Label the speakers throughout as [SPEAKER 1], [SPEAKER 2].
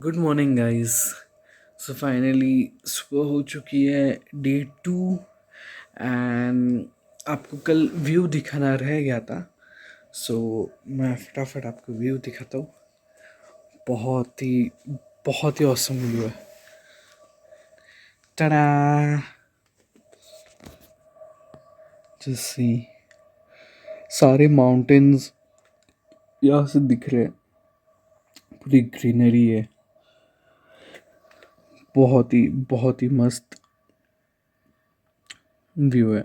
[SPEAKER 1] Good morning guys. So finally सुबह हो चुकी है, डे 2। एंड आपको कल व्यू दिखाना रह गया था। सो मैं फटाफट आपको व्यू दिखाता हूँ। बहुत ही बहुत ही औसम व्यू है। टडा, जैसे सारे माउंटेन्स यहाँ से दिख रहे हैं, पूरी ग्रीनरी है। बहुत ही मस्त व्यू है।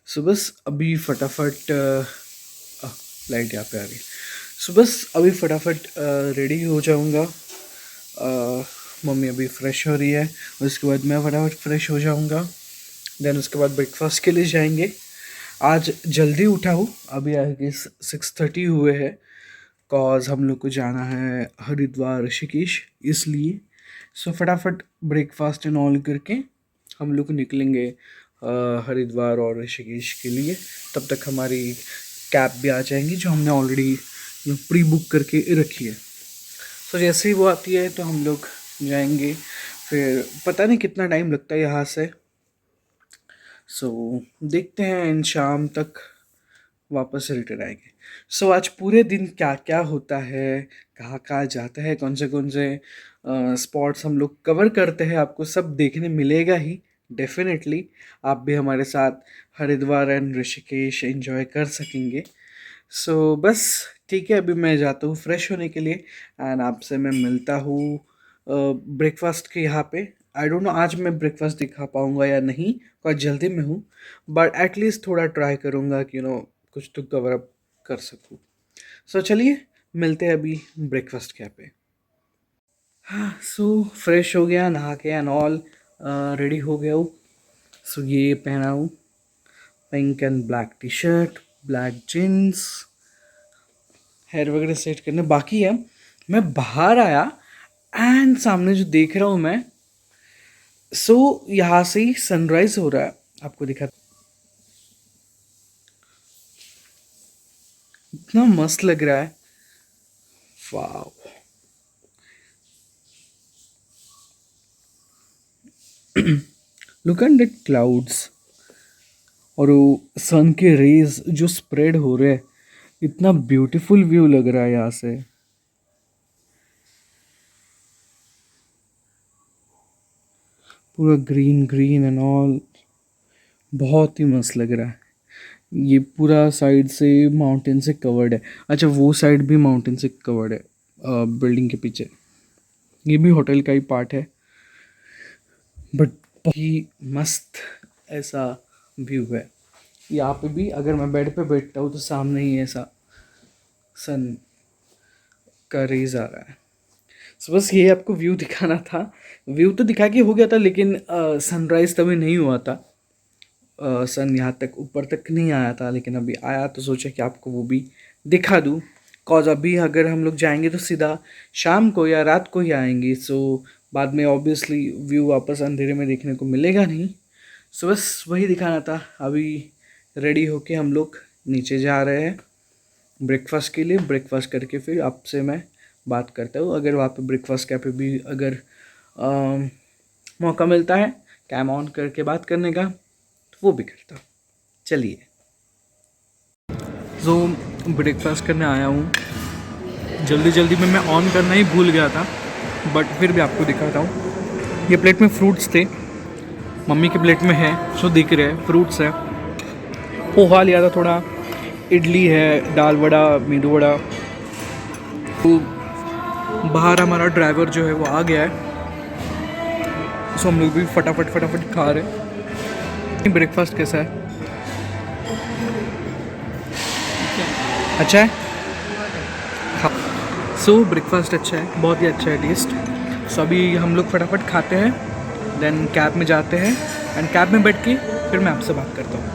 [SPEAKER 1] सो बस अभी फटाफट लाइट यहाँ पे आ गई। सो बस अभी फटाफट रेडी हो जाऊँगा। मम्मी अभी फ्रेश हो रही है, उसके बाद मैं फटाफट फ्रेश हो जाऊँगा। देन उसके बाद ब्रेकफास्ट के लिए जाएंगे। आज जल्दी उठा हूँ, अभी आगे 6:30 हुए हैं। कॉज हम लोग को जाना है हरिद्वार ऋषिकेश, इसलिए सो फटाफट ब्रेकफास्ट एंड ऑल करके हम लोग निकलेंगे हरिद्वार और ऋषिकेश के लिए। तब तक हमारी कैब भी आ जाएंगी जो हमने ऑलरेडी प्री बुक करके रखी है। सो जैसे ही वो आती है तो हम लोग जाएंगे। फिर पता नहीं कितना टाइम लगता है यहाँ से। सो देखते हैं, इन शाम तक वापस रिटर्न आएंगे। सो आज पूरे दिन क्या क्या होता है, कहाँ कहाँ जाते हैं, कौन से स्पॉट्स हम लोग कवर करते हैं, आपको सब देखने मिलेगा ही डेफिनेटली। आप भी हमारे साथ हरिद्वार एंड ऋषिकेश एंजॉय कर सकेंगे। सो बस ठीक है, अभी मैं जाता हूँ फ्रेश होने के लिए एंड आपसे मैं मिलता हूँ ब्रेकफास्ट के यहाँ पे। आई डोंट नो आज मैं ब्रेकफास्ट दिखा पाऊँगा या नहीं, बहुत जल्दी में हूँ। बट एटलीस्ट थोड़ा ट्राई करूँगा कि कुछ तो कवर अप कर सकूँ। सो चलिए मिलते हैं अभी ब्रेकफास्ट के यहाँ पे। हाँ, सो फ्रेश हो गया, नहा के एंड ऑल रेडी हो गया हूँ। सो ये पहना हूँ pink and black T shirt, black jeans. Hair वगैरह सेट करने बाकी है। मैं बाहर आया एंड सामने जो देख रहा हूँ मैं, यहाँ से ही सनराइज हो रहा है, आपको दिखा। इतना मस्त लग रहा है। वाव, लुक एट दैट क्लाउड्स और वो सन के रेज जो स्प्रेड हो रहे हैं। इतना ब्यूटीफुल व्यू लग रहा है यहाँ से। पूरा ग्रीन ग्रीन एंड ऑल, बहुत ही मस्त लग रहा है। ये पूरा साइड से माउंटेन से कवर्ड है। अच्छा, वो साइड भी माउंटेन से कवर्ड है, बिल्डिंग के पीछे। ये भी होटल का ही पार्ट है, बट बहुत ही मस्त ऐसा व्यू है। यहाँ पे भी अगर मैं बेड पे बैठता हूँ तो सामने ही ऐसा सन का रेज आ रहा है। सो बस ये आपको व्यू दिखाना था। व्यू तो दिखा के हो गया था, लेकिन सनराइज तभी नहीं हुआ था। सन यहाँ तक ऊपर तक नहीं आया था, लेकिन अभी आया तो सोचा कि आपको वो भी दिखा दूँ। कॉज अभी अगर हम लोग जाएंगे तो सीधा शाम को या रात को ही आएंगे। सो बाद में ऑब्वियसली व्यू वापस अंधेरे में देखने को मिलेगा नहीं। सो बस वही दिखाना था। अभी रेडी होके हम लोग नीचे जा रहे हैं ब्रेकफास्ट के लिए। ब्रेकफास्ट करके फिर आपसे मैं बात करता हूँ। अगर वहाँ पे ब्रेकफास्ट कैफे भी अगर मौका मिलता है कैम ऑन करके बात करने का, तो वो भी करता हूँ। चलिए, तो ब्रेकफास्ट करने आया हूँ। जल्दी जल्दी में मैं ऑन करना ही भूल गया था, बट फिर भी आपको दिखाता हूँ। ये प्लेट में फ्रूट्स थे, मम्मी की प्लेट में है, सो दिख रहे हैं फ्रूट्स है। पोहा लिया था थोड़ा, इडली है, दाल वड़ा, मेदू वड़ा। तो बाहर हमारा ड्राइवर जो है वो आ गया है, सो हम लोग भी फटाफट फटाफट खा रहे हैं। ब्रेकफास्ट कैसा है? अच्छा है। सो ब्रेकफास्ट अच्छा है, बहुत ही अच्छा है टेस्ट। सो अभी हम लोग फटाफट खाते हैं, देन कैब में जाते हैं एंड कैब में बैठ के फिर मैं आपसे बात करता हूँ।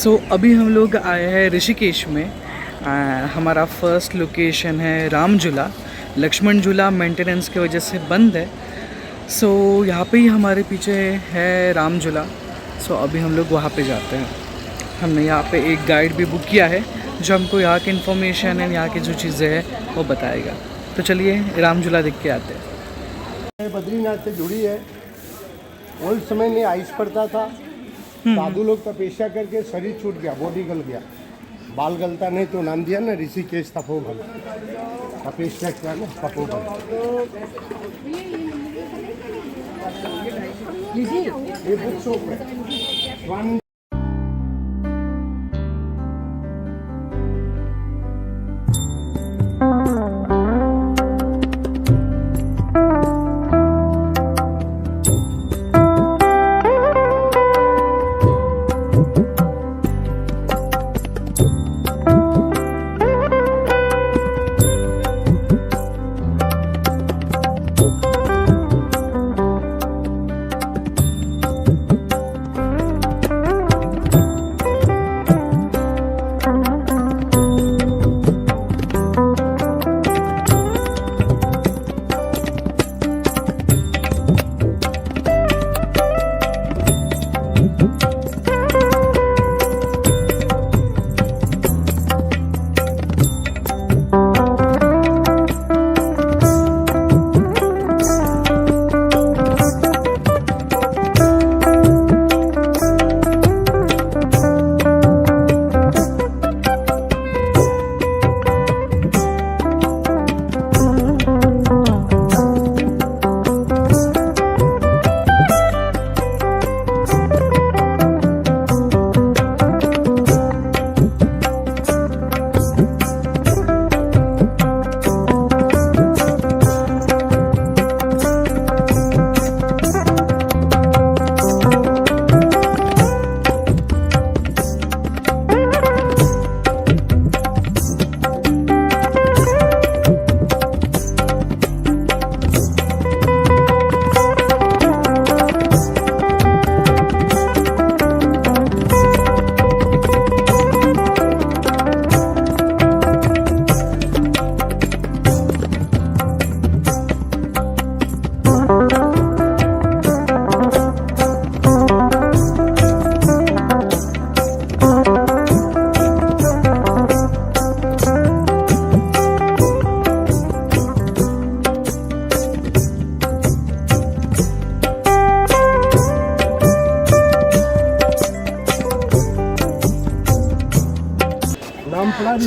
[SPEAKER 1] अभी हम लोग आए हैं ऋषिकेश में। हमारा फर्स्ट लोकेशन है राम झूला। लक्ष्मण झूला मेंटेनेंस की वजह से बंद है। यहाँ पे ही हमारे पीछे है राम झूला। अभी हम लोग वहाँ पे जाते हैं। हमने यहाँ पे एक गाइड भी बुक किया है जो हमको यहाँ की इन्फॉर्मेशन है, यहाँ की जो चीज़ें हैं वो बताएगा। तो चलिए राम झूला देख के आते हैं।
[SPEAKER 2] बद्रीनाथ से जुड़ी है। उस समय में आइस पड़ता था, साधु लोग तपस्या करके शरीर छूट गया, बॉडी गल गया, बाल गलता नहीं तो नाम दिया ना ऋषिकेश तपोवन। तपस्या किया ना तपोवन। ये बुक शॉप है।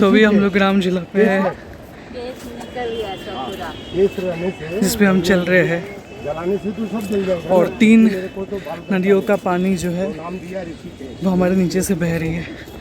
[SPEAKER 1] अभी हम लोग राम झूला पे है जिस पे हम चल रहे हैं। और 3 नदियों का पानी जो है वो हमारे नीचे से बह रही है।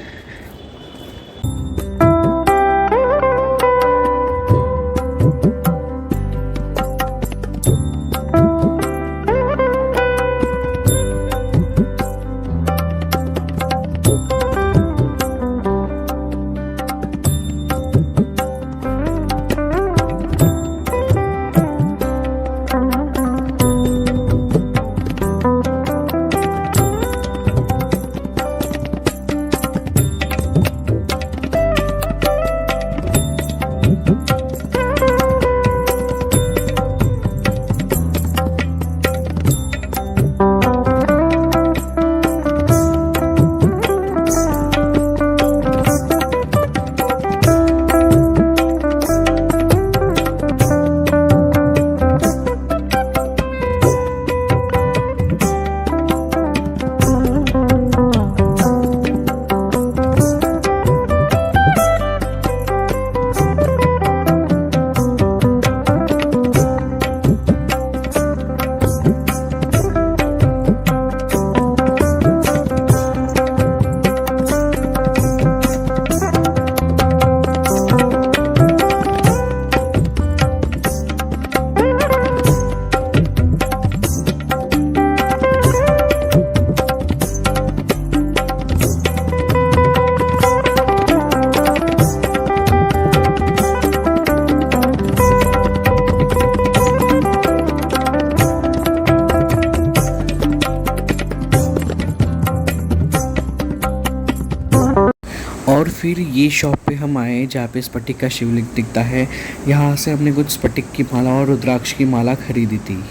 [SPEAKER 1] फिर ये शॉप पे हम आए जहाँ पे स्फटिक का शिवलिंग दिखता है। यहाँ से हमने कुछ स्फटिक की माला और रुद्राक्ष की माला खरीदी थी।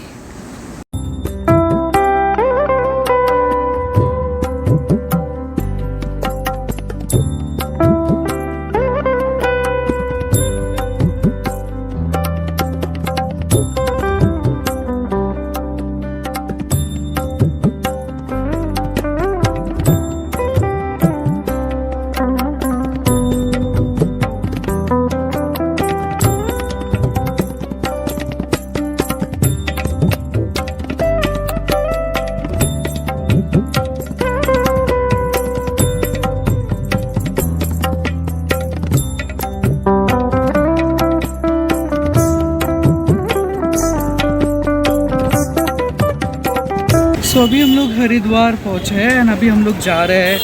[SPEAKER 1] सो अभी हम लोग हरिद्वार पहुँचे हैं एंड अभी हम लोग जा रहे हैं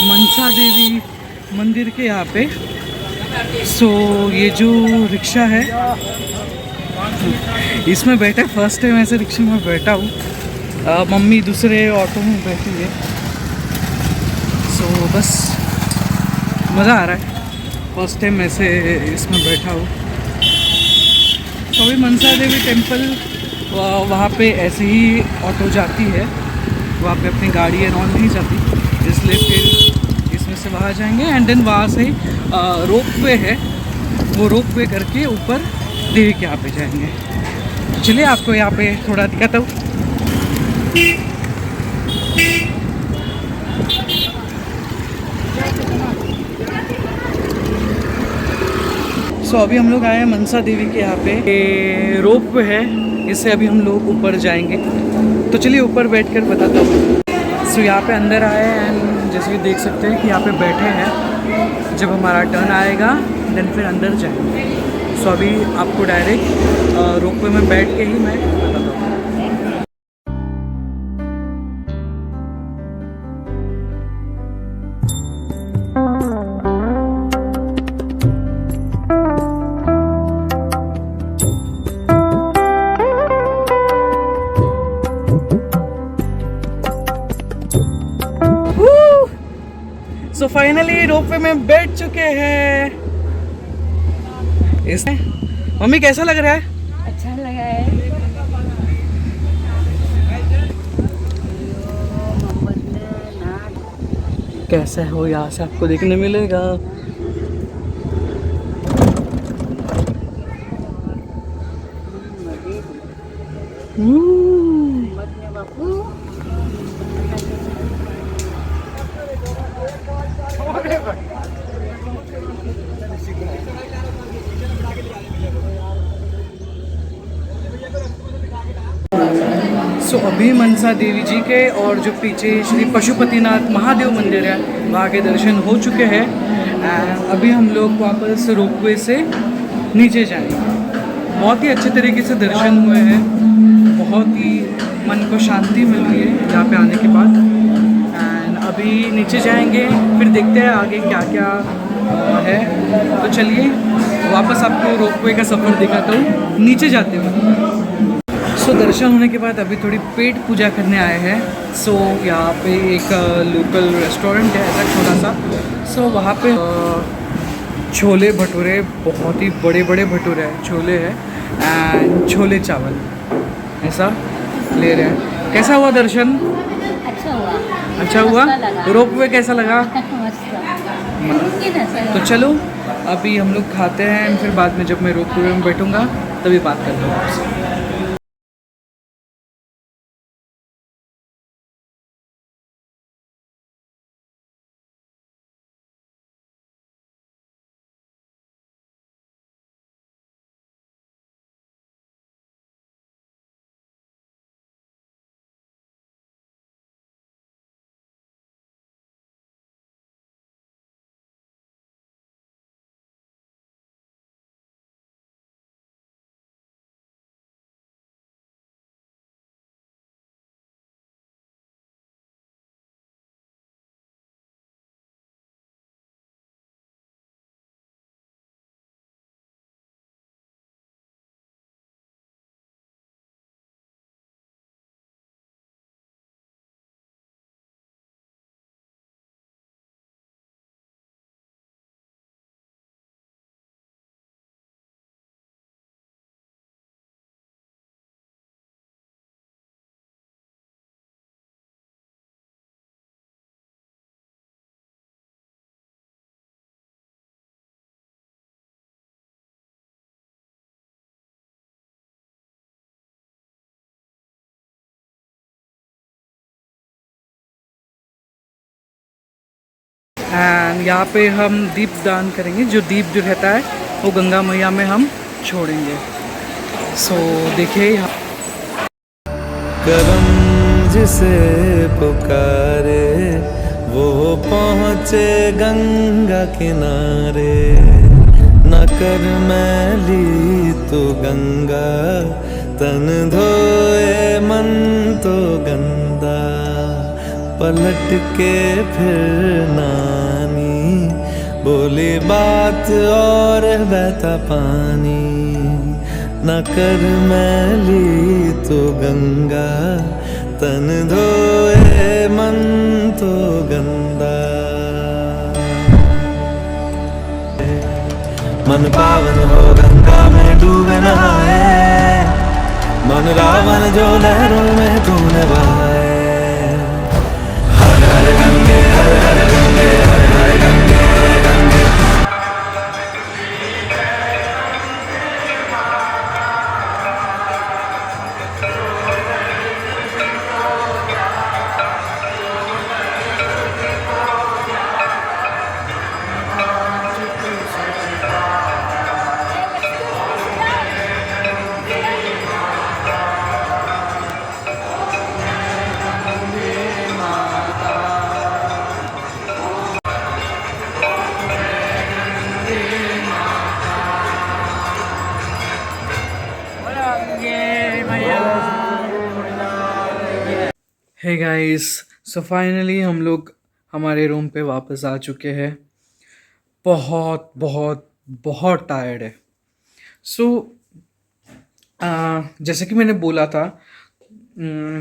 [SPEAKER 1] मनसा देवी मंदिर के यहाँ पे। सो ये जो रिक्शा है इसमें बैठे, फर्स्ट टाइम ऐसे रिक्शे में बैठा हूँ। मम्मी दूसरे ऑटो में बैठी है। सो बस मज़ा आ रहा है, फर्स्ट टाइम ऐसे इसमें बैठा हूँ। तो अभी मनसा देवी टेम्पल वहाँ पे ऐसे ही ऑटो जाती है, वहाँ पे अपनी गाड़ी एंड ऑन नहीं जाती, इसलिए फिर इसमें से वहाँ जाएंगे एंड देन वहाँ से रोप वे है, वो रोप वे करके ऊपर देवी के यहाँ पे जाएंगे। तो चलिए आपको यहाँ पे थोड़ा दिखाता हूँ। सो अभी हम लोग आए हैं मनसा देवी के यहाँ पे, ये रोप वे है, इससे अभी हम लोग ऊपर जाएंगे। तो चलिए ऊपर बैठ कर बताता हूँ। सो यहाँ पे अंदर आए एंड जैसे कि देख सकते हैं कि यहाँ पे बैठे हैं, जब हमारा टर्न आएगा देन फिर अंदर जाएंगे। सो अभी आपको डायरेक्ट रोप वे में बैठ के ही मैं बताता हूँ। सो फाइनली रोपवे में बैठ चुके हैं। इसमें मम्मी कैसा लग रहा है?
[SPEAKER 3] अच्छा लगा है।
[SPEAKER 1] कैसा है वो यहाँ से आपको देखने मिलेगा। सो अभी मनसा देवी जी के और जो पीछे श्री पशुपतिनाथ महादेव मंदिर है वहाँ के दर्शन हो चुके हैं एंड अभी हम लोग वापस रोपवे से नीचे जाएंगे। बहुत ही अच्छे तरीके से दर्शन हुए हैं, बहुत ही मन को शांति मिल रही है यहाँ पे आने के बाद। एंड अभी नीचे जाएंगे, फिर देखते हैं आगे क्या क्या है। तो चलिए वापस आपको रोपवे का सफ़र दिखाता हूँ नीचे जाते हुए। सो दर्शन होने के बाद अभी थोड़ी पेट पूजा करने आए हैं। सो यहाँ पे एक लोकल रेस्टोरेंट है ऐसा छोटा सा। सो वहाँ पे छोले भटूरे, बहुत ही बड़े बड़े भटूरे हैं, छोले हैं एंड छोले चावल ऐसा ले रहे हैं। कैसा हुआ दर्शन?
[SPEAKER 3] अच्छा हुआ।
[SPEAKER 1] अच्छा हुआ। रोप वे कैसा लगा?
[SPEAKER 3] मस्त।
[SPEAKER 1] तो चलो अभी हम लोग खाते हैं, फिर बाद में जब मैं रोप वे में बैठूँगा तभी बात करता हूँ आपसे। एंड यहाँ पे हम दीप दान करेंगे, जो दीप जो रहता है वो गंगा मैया में हम छोड़ेंगे। सो देखिए यहाँ
[SPEAKER 4] करम जिसे पुकारे वो पहुँचे गंगा किनारे, न कर मैली तो गंगा तन धोए मन तो गंदा, पलट के फिर नानी बोली बात और बहता पानी, न कर मैली तो गंगा तन धोए मन तो गंदा। मन पावन हो गंगा में डूबे नहाए, मन रावण जो लहरों में तूने बहाए। हर हर गंगे हर हर गंगे हर हर गंगे गंगे।
[SPEAKER 1] हे गाइस, सो फाइनली हम लोग हमारे रूम पे वापस आ चुके हैं। बहुत बहुत बहुत टायर्ड है। सो जैसे कि मैंने बोला था,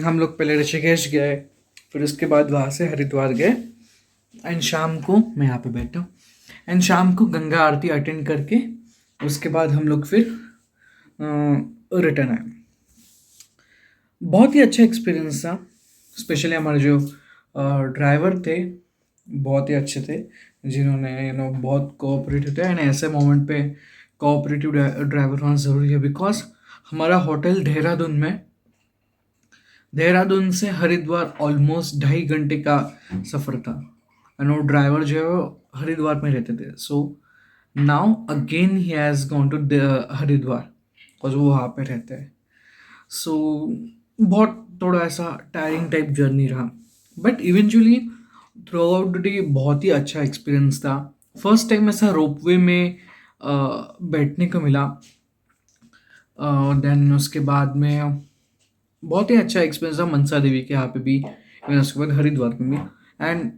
[SPEAKER 1] हम लोग पहले ऋषिकेश गए, फिर उसके बाद वहाँ से हरिद्वार गए, एंड शाम को मैं यहाँ पे बैठा हूँ, एंड शाम को गंगा आरती अटेंड करके उसके बाद हम लोग फिर रिटर्न आए। बहुत ही अच्छा एक्सपीरियंस था। स्पेशली हमारे जो ड्राइवर थे बहुत ही अच्छे थे, जिन्होंने बहुत कोऑपरेटिव थे, एंड ऐसे मोमेंट पे कोऑपरेटिव ड्राइवर होना ज़रूरी है। बिकॉज हमारा होटल देहरादून से हरिद्वार ऑलमोस्ट 2.5 घंटे का सफ़र था, एंड वो ड्राइवर जो है वो हरिद्वार में रहते थे। So now again he has gone to Haridwar, because वो वहाँ पे रहते हैं। सो बहुत थोड़ा ऐसा टायरिंग टाइप जर्नी रहा, but eventually throughout the day बहुत ही अच्छा एक्सपीरियंस था। फर्स्ट टाइम ऐसा रोपवे में बैठने को मिला, देन उसके बाद में बहुत ही अच्छा एक्सपीरियंस था मनसा देवी के यहाँ पे भी, फिर उसके बाद हरिद्वार में भी। एंड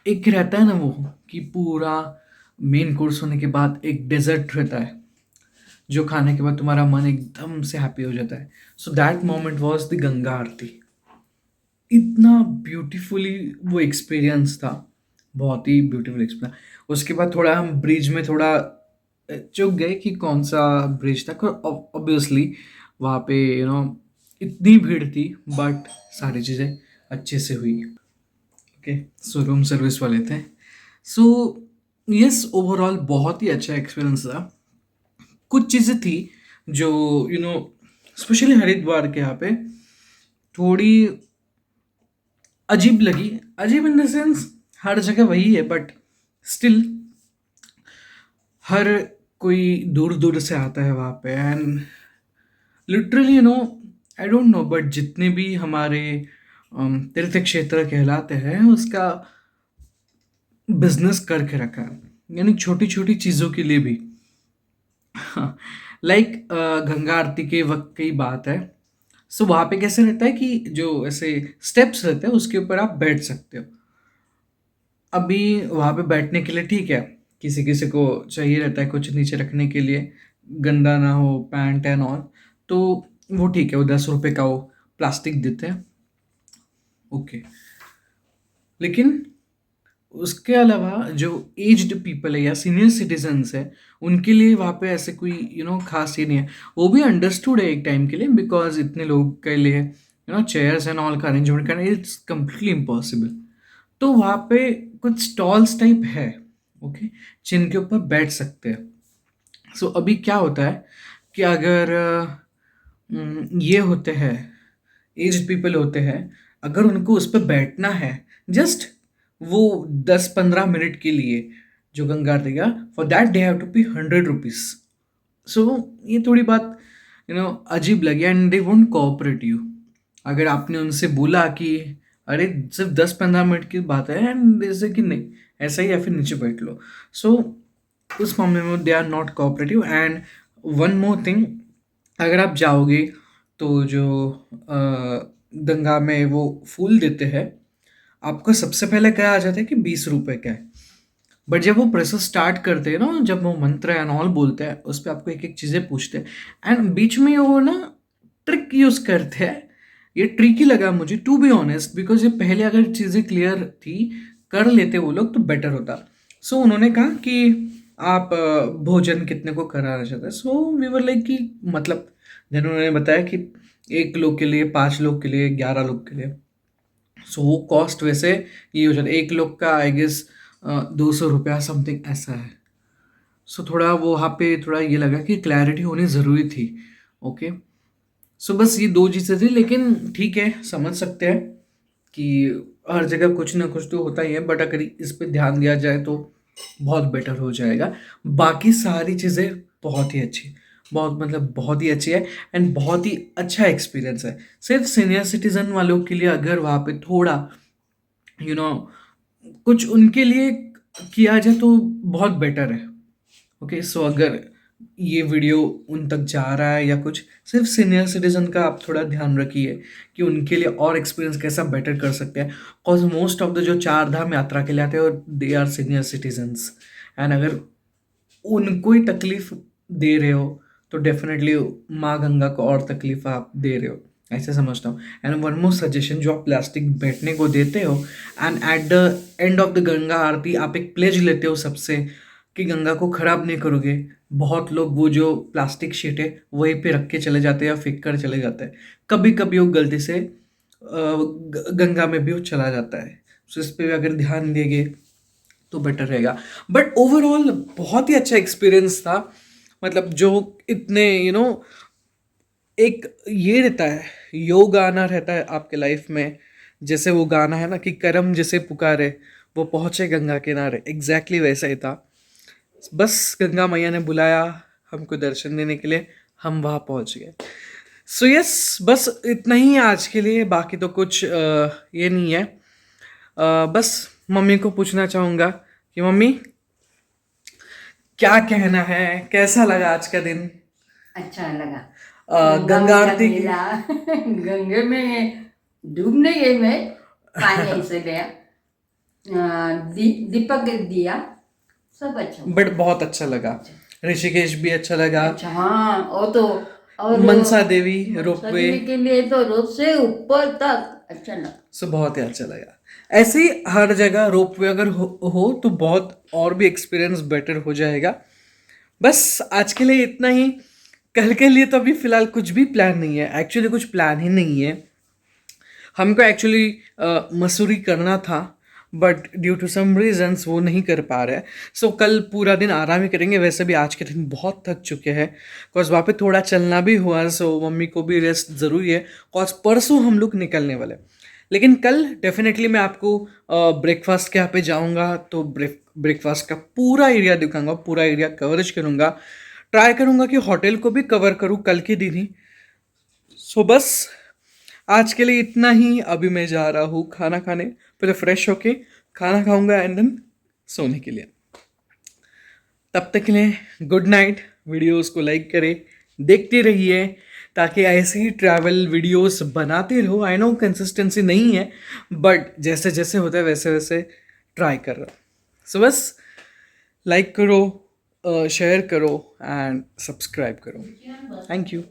[SPEAKER 1] एक रहता है ना वो कि पूरा मेन कोर्स होने के बाद एक डेजर्ट रहता है, जो खाने के बाद तुम्हारा मन एकदम से हैप्पी हो जाता है। So that moment was the Ganga aarti. इतना ब्यूटीफुली वो एक्सपीरियंस था, बहुत ही ब्यूटीफुल एक्सपीरियंस। उसके बाद थोड़ा हम ब्रिज में थोड़ा चुक गए कि कौन सा ब्रिज था। ऑब्वियसली वहाँ पे इतनी भीड़ थी, बट सारी चीज़ें अच्छे से हुई। ओके, सो रूम सर्विस वाले थे। सो यस, ओवरऑल बहुत ही अच्छा एक्सपीरियंस था। कुछ चीज़ें थी जो स्पेशली हरिद्वार के यहाँ पे थोड़ी अजीब लगी। अजीब इन द सेंस हर जगह वही है, बट स्टिल हर कोई दूर दूर से आता है वहाँ पे, and literally I don't know, but जितने भी हमारे तीर्थ क्षेत्र कहलाते हैं उसका बिजनेस करके रखा है, यानी छोटी छोटी चीज़ों के लिए भी। लाइक गंगा आरती के वक्त की बात है। सो वहाँ पे कैसे रहता है कि जो ऐसे स्टेप्स रहते हैं उसके ऊपर आप बैठ सकते हो। अभी वहाँ पे बैठने के लिए ठीक है, किसी किसी को चाहिए रहता है कुछ नीचे रखने के लिए, गंदा ना हो पैंट एंड ऑल, तो वो ठीक है, वो 10 रुपये का वो प्लास्टिक देते हैं, ओके। लेकिन उसके अलावा जो एज्ड पीपल है या सीनियर सिटीजन्स है, उनके लिए वहाँ पे ऐसे कोई खास ही नहीं है। वो भी अंडरस्टूड है एक टाइम के लिए, बिकॉज इतने लोग के लिए चेयर्स एंड ऑल का अरेंजमेंट करना इट्स कम्प्लीटली इम्पॉसिबल। तो वहाँ पे कुछ स्टॉल्स टाइप है, ओके, जिनके ऊपर बैठ सकते हैं। सो अभी क्या होता है कि अगर ये होते हैं एज्ड पीपल होते हैं, अगर उनको उस पर बैठना है, जस्ट वो 10-15 मिनट के लिए जो गंगा आरती का, for that they have to pay 100 rupees. So ये थोड़ी बात अजीब लगी, and they won't cooperate you. अगर आपने उनसे बोला कि अरे सिर्फ 10-15 मिनट की बात है, एंड जैसे कि नहीं ऐसा ही या फिर नीचे बैठ लो, सो उस मामले में they are not cooperative. And one more thing, अगर आप जाओगे तो जो गंगा में वो फूल देते हैं, आपको सबसे पहले क्या आ जाता है कि 20 रुपए का है। बट जब वो प्रोसेस स्टार्ट करते हैं ना, जब वो मंत्र एंड ऑल बोलते हैं, उस पर आपको एक एक चीज़ें पूछते हैं, एंड बीच में वो ना ट्रिक यूज़ करते हैं। ये ट्रिकी लगा मुझे, टू बी ऑनेस्ट, बिकॉज ये पहले अगर चीज़ें क्लियर थी, कर लेते वो लोग, तो बेटर होता। सो उन्होंने कहा कि आप भोजन कितने को कराना चाहते हैं। सो वी वर लाइक कि मतलब जिन्होंने बताया कि 1 लोग के लिए, 5 लोग के लिए, 11 लोग के लिए। सो वो कॉस्ट वैसे ये हो जाता है, 1 लोग का आई गेस 200 रुपया समथिंग ऐसा है। सो थोड़ा वो वहाँ पे थोड़ा ये लगा कि क्लैरिटी होनी ज़रूरी थी। ओके, सो बस ये 2 चीज़ें थी, लेकिन ठीक है, समझ सकते हैं कि हर जगह कुछ ना कुछ तो होता ही है, बट अगर इस पे ध्यान दिया जाए तो बहुत बेटर हो जाएगा। बाकी सारी चीज़ें बहुत ही अच्छी, बहुत मतलब बहुत ही अच्छी है, एंड बहुत ही अच्छा एक्सपीरियंस है। सिर्फ सीनियर सिटीजन वालों के लिए अगर वहाँ पे थोड़ा यू नो कुछ उनके लिए किया जाए तो बहुत बेटर है। ओके, सो अगर ये वीडियो उन तक जा रहा है या कुछ, सिर्फ सीनियर सिटीजन का आप थोड़ा ध्यान रखिए कि उनके लिए और एक्सपीरियंस कैसा बेटर कर सकते हैं। बिकॉज मोस्ट ऑफ द जो 4 धाम यात्रा के लिए आते हैं, they are senior citizens, and अगर उनको ही तकलीफ दे रहे हो तो डेफिनेटली माँ गंगा को और तकलीफ आप दे रहे हो, ऐसे समझता हूँ। एंड वन मोर सजेशन, जो आप प्लास्टिक बैठने को देते हो, and at the end of the Ganga aarti आप एक प्लेज लेते हो सबसे कि गंगा को खराब नहीं करोगे। बहुत लोग वो जो प्लास्टिक शीट है वहीं पे रख के चले जाते हैं या फेंक कर चले जाते हैं। कभी कभी वो गलती से गंगा में भी वो चला जाता है। सो इस पे भी अगर ध्यान देंगे तो बेटर रहेगा। बट ओवरऑल बहुत ही अच्छा एक्सपीरियंस था। मतलब जो इतने एक ये रहता है, योग गाना रहता है आपके लाइफ में, जैसे वो गाना है ना कि करम जिसे पुकारे वो पहुँचे गंगा किनारे, एग्जैक्टली वैसा ही था। बस गंगा मैया ने बुलाया हमको दर्शन देने के लिए, हम वहाँ पहुँच गए। सो यस, बस इतना ही है आज के लिए, बाकी तो कुछ ये नहीं है। बस मम्मी को पूछना चाहूँगा कि मम्मी क्या कहना है, कैसा लगा आज का दिन?
[SPEAKER 3] अच्छा लगा।
[SPEAKER 1] गंगा आरती की
[SPEAKER 3] गंगे में डूब नहीं गई मैं, पानी ऐसे गया। दीपक दिया, सब अच्छा हुआ।
[SPEAKER 1] बट बहुत अच्छा लगा। ऋषिकेश भी अच्छा लगा।
[SPEAKER 3] अच्छा, हाँ, वो तो और
[SPEAKER 1] मनसा देवी रोपवे
[SPEAKER 3] सभी के लिए तो रोड से ऊपर तक अच्छा लगा।
[SPEAKER 1] सो बहुत ही अच्छा लगा। ऐसे ही हर जगह रोपवे अगर हो तो बहुत और भी एक्सपीरियंस बेटर हो जाएगा। बस आज के लिए इतना ही। कल के लिए तो अभी फिलहाल कुछ भी प्लान नहीं है, एक्चुअली कुछ प्लान ही नहीं है। हमको एक्चुअली मसूरी करना था, but due to some reasons वो नहीं कर पा रहे। सो कल पूरा दिन आराम ही करेंगे। वैसे भी आज के दिन बहुत थक चुके हैं, बिकॉज वहाँ पे थोड़ा चलना भी हुआ, सो मम्मी को भी रेस्ट ज़रूरी है, बिकॉज परसों हम लोग निकलने वाले। लेकिन कल डेफिनेटली मैं आपको ब्रेकफास्ट के यहाँ पे जाऊँगा तो ब्रेकफास्ट का पूरा एरिया दिखाऊंगा, पूरा एरिया कवरेज करूँगा। ट्राई करूँगा कि होटल को भी कवर करूँ कल के दिन ही। सो बस आज के लिए इतना ही। अभी मैं जा रहा हूँ खाना खाने, पहले फ्रेश होके खाना खाऊंगा एंड देन सोने के लिए। तब तक के लिए गुड नाइट। वीडियोस को लाइक करें, देखते रहिए, ताकि ऐसे ही ट्रैवल वीडियोस बनाते रहो। आई नो कंसिस्टेंसी नहीं है, बट जैसे जैसे होता है वैसे वैसे ट्राई कर रहा हूँ। सो बस लाइक करो, शेयर करो एंड सब्सक्राइब करो। Thank you.